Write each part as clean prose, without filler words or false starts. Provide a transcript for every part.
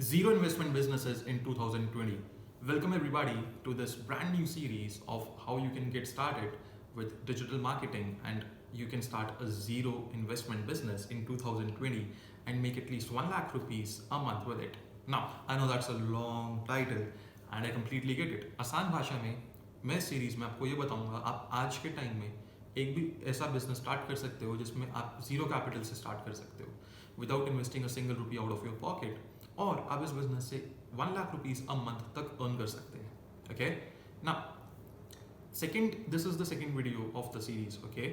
Zero investment businesses in 2020. Welcome everybody to this brand new series of how you can get started with digital marketing and you can start a zero investment business in 2020 and make at least 1 lakh rupees a month with it. Now, I know that's a long title and I completely get it. आसान भाषा में मैं इस series में आपको ये बताऊंगा आप आज के टाइम में एक भी ऐसा बिजनेस स्टार्ट कर सकते हो जिसमें आप जीरो कैपिटल से स्टार्ट कर सकते हो without investing a single rupee out of your pocket और आप इस बिजनेस से 1 लाख रुपीज अ मंथ तक अर्न कर सकते हैं ओके ना second this is the second video of the series. Okay,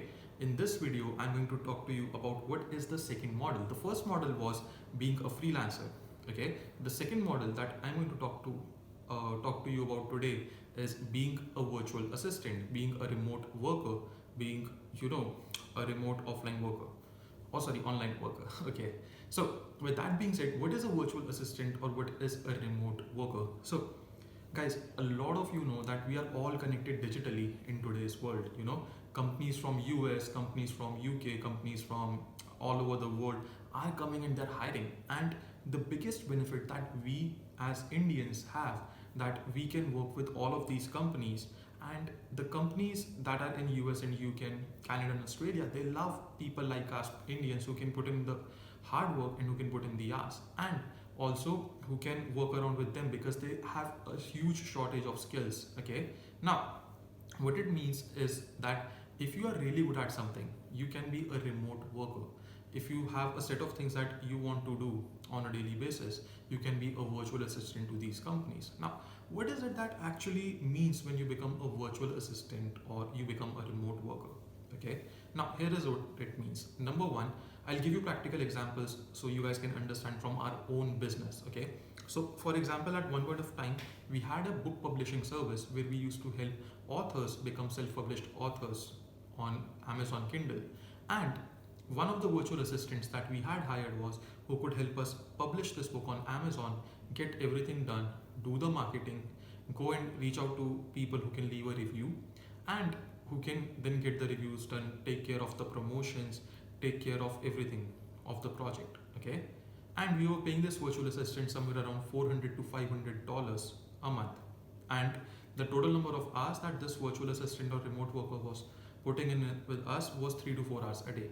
in this video I'm going to talk to you about what is the second model. The first model was being a freelancer. Okay, the second model that I'm going to talk to you about today is being a virtual assistant, being a remote worker, being a remote offline worker, or sorry, online worker. Okay, so with that being said, what is a virtual assistant or what is a remote worker? So guys, a lot of you know that we are all connected digitally in today's world. Companies from US, companies from UK, companies from all over the world are coming and they're hiring. And the biggest benefit that we as Indians have, that we can work with all of these companies, and the companies that are in US and UK and Canada and Australia, they love people like us Indians who can put in the hard work and who can put in the hours, and also who can work around with them because they have a huge shortage of skills. Okay, now what it means is that if you are really good at something, you can be a remote worker. If you have a set of things that you want to do on a daily basis, you can be a virtual assistant to these companies. Now, what is it that actually means when you become a virtual assistant or you become a remote worker? Okay, now here is what it means. Number one, I'll give you practical examples so you guys can understand from our own business. Okay, so for example, at one point of time, we had a book publishing service where we used to help authors become self-published authors on Amazon Kindle. And one of the virtual assistants that we had hired was who could help us publish this book on Amazon, get everything done, do the marketing, go and reach out to people who can leave a review, and who can then get the reviews done, take care of the promotions, take care of everything of the project. Okay, and we were paying this virtual assistant somewhere around $400 to $500 a month, and the total number of hours that this virtual assistant or remote worker was putting in with us was 3 to 4 hours a day.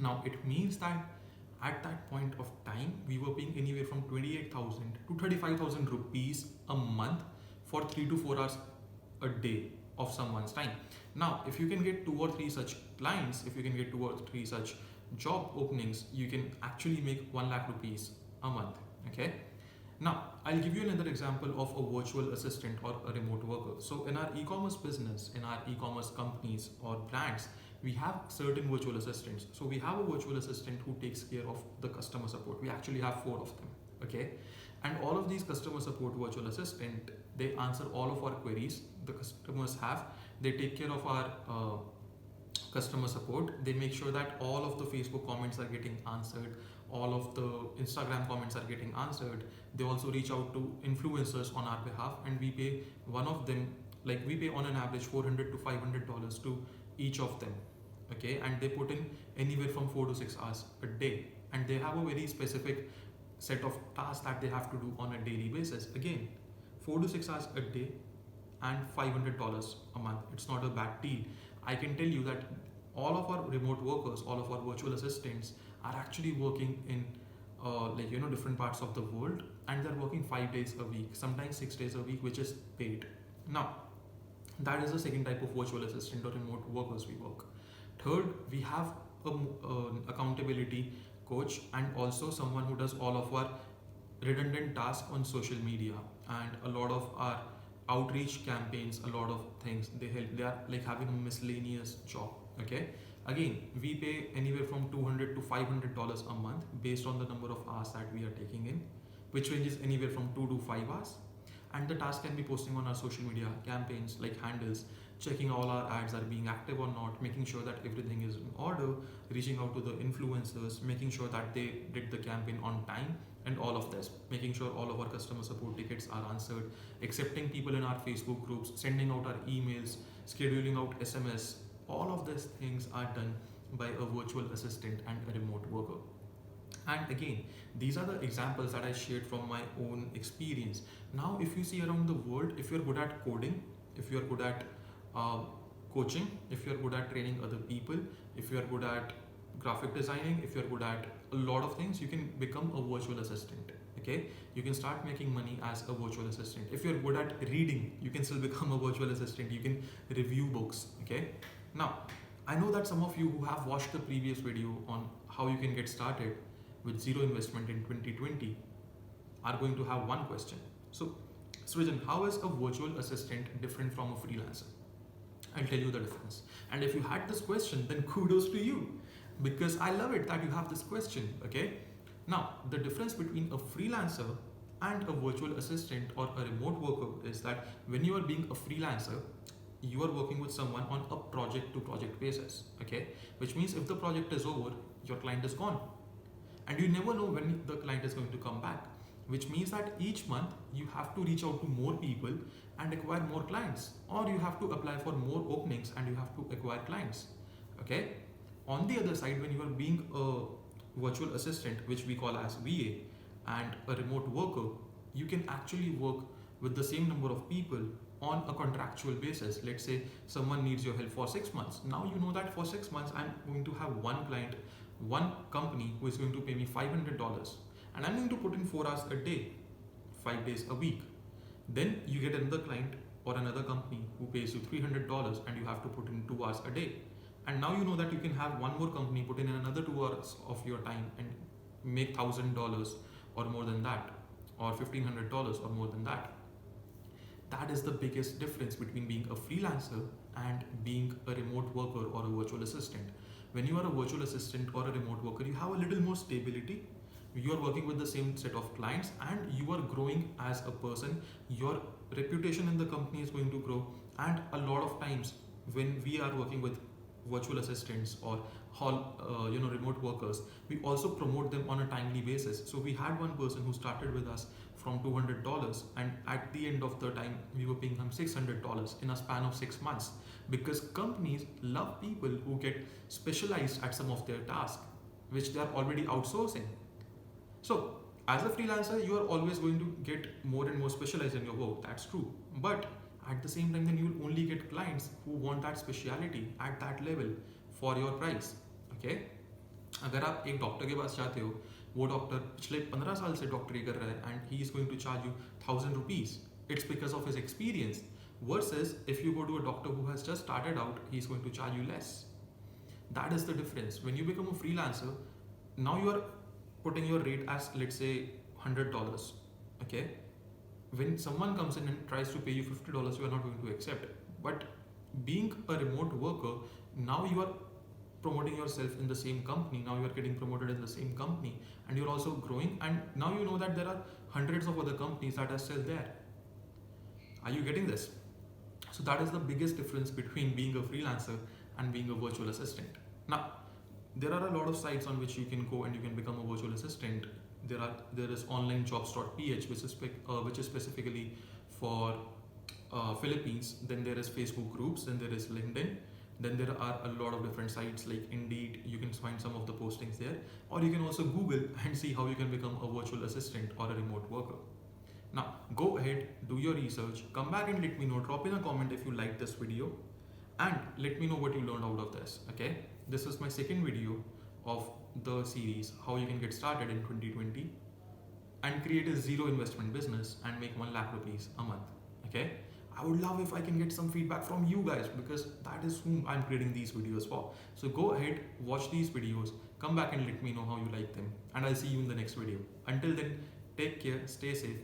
Now it means that at that point of time we were paying anywhere from 28,000 to 35,000 rupees a month for 3 to 4 hours a day of someone's time. Now if you can get 2 or 3 such clients, if you can get 2 or 3 such job openings, you can actually make 1 lakh rupees a month. Okay, now I'll give you another example of a virtual assistant or a remote worker. So in our e-commerce business, in our e-commerce companies or brands, we have certain virtual assistants. So we have a virtual assistant who takes care of the customer support. We actually have 4 of them. Okay, and all of these customer support virtual assistant, they answer all of our queries the customers have. They take care of our customer support. They make sure that all of the Facebook comments are getting answered, all of the Instagram comments are getting answered. They also reach out to influencers on our behalf, and we pay one of them, like we pay on an average $400 to $500 to each of them. Okay, and they put in anywhere from 4 to 6 hours a day, and they have a very specific set of tasks that they have to do on a daily basis. Again, 4 to 6 hours a day and $500 a month. It's not a bad deal. I can tell you that all of our remote workers, all of our virtual assistants are actually working in different parts of the world, and they're working 5 days a week, sometimes 6 days a week, which is paid. Now that is the second type of virtual assistant or remote workers we work. Third, we have an accountability coach and also someone who does all of our redundant tasks on social media and a lot of our outreach campaigns, a lot of things they help. They are like having a miscellaneous job. Okay, again, we pay anywhere from $200 to $500 a month based on the number of hours that we are taking in, which ranges anywhere from 2 to 5 hours. And the task can be posting on our social media campaigns like handles, checking all our ads are being active or not, making sure that everything is in order, reaching out to the influencers, making sure that they did the campaign on time, and all of this, making sure all of our customer support tickets are answered, accepting people in our Facebook groups, sending out our emails, scheduling out SMS. All of these things are done by a virtual assistant and a remote worker. And again, these are the examples that I shared from my own experience. Now, if you see around the world, if you're good at coding, if you're good at uh, coaching, if you're good at training other people, if you're good at graphic designing, if you're good at a lot of things, you can become a virtual assistant. Okay, you can start making money as a virtual assistant. If you're good at reading, you can still become a virtual assistant. You can review books. Okay, now I know that some of you who have watched the previous video on how you can get started with zero investment in 2020 are going to have one question. So, Srijan, how is a virtual assistant different from a freelancer? I'll tell you the difference. And if you had this question, then kudos to you because I love it that you have this question. Okay. Now, the difference between a freelancer and a virtual assistant or a remote worker is that when you are being a freelancer, you are working with someone on a project to project basis. Okay. Which means if the project is over, your client is gone. And you never know when the client is going to come back, which means that each month you have to reach out to more people and acquire more clients, or you have to apply for more openings and you have to acquire clients. Okay. On the other side, when you are being a virtual assistant, which we call as VA, and a remote worker, you can actually work with the same number of people on a contractual basis. Let's say someone needs your help for 6 months. Now you know that for 6 months I'm going to have one client, one company who is going to pay me $500, and I'm going to put in 4 hours a day, 5 days a week. Then you get another client or another company who pays you $300 and you have to put in 2 hours a day. And now you know that you can have one more company put in another 2 hours of your time and make $1,000 or more than that, or $1,500 or more than that. That is the biggest difference between being a freelancer and being a remote worker or a virtual assistant. When you are a virtual assistant or a remote worker, you have a little more stability. You are working with the same set of clients and you are growing as a person. Your reputation in the company is going to grow. And a lot of times when we are working with virtual assistants or remote workers, we also promote them on a timely basis. So we had one person who started with us from $200, and at the end of the time we were paying him $600 in a span of 6 months, because companies love people who get specialized at some of their tasks which they are already outsourcing. So as a freelancer, you are always going to get more and more specialized in your work. That's true. But at the same time, then you will only get clients who want that speciality at that level for your price. Okay? अगर आप एक doctor के पास जाते हो, वो doctor पिछले 15 साल से डॉक्टरी कर रहा है and he is going to charge you ₹1,000. It's because of his experience. Versus if you go to a doctor who has just started out, he is going to charge you less. That is the difference. When you become a freelancer, now you are putting your rate as, let's say, $100. Okay? When someone comes in and tries to pay you $50, you are not going to accept it. But being a remote worker, now you are promoting yourself in the same company. Now you are getting promoted in the same company and you're also growing. And now you know that there are hundreds of other companies that are still there. Are you getting this? So that is the biggest difference between being a freelancer and being a virtual assistant. Now, there are a lot of sites on which you can go and you can become a virtual assistant. There is onlinejobs.ph, which is specifically for Philippines. Then there is Facebook groups. Then there is LinkedIn. Then there are a lot of different sites like Indeed. You can find some of the postings there, or you can also Google and see how you can become a virtual assistant or a remote worker. Now, go ahead, do your research, come back and let me know. Drop in a comment if you like this video and let me know what you learned out of this. Okay, this is my second video of the series, how you can get started in 2020 and create a zero investment business and make 1 lakh rupees a month. Okay, I would love if I can get some feedback from you guys, because that is whom I'm creating these videos for. So go ahead, watch these videos, come back and let me know how you like them, and I'll see you in the next video. Until then, take care, stay safe,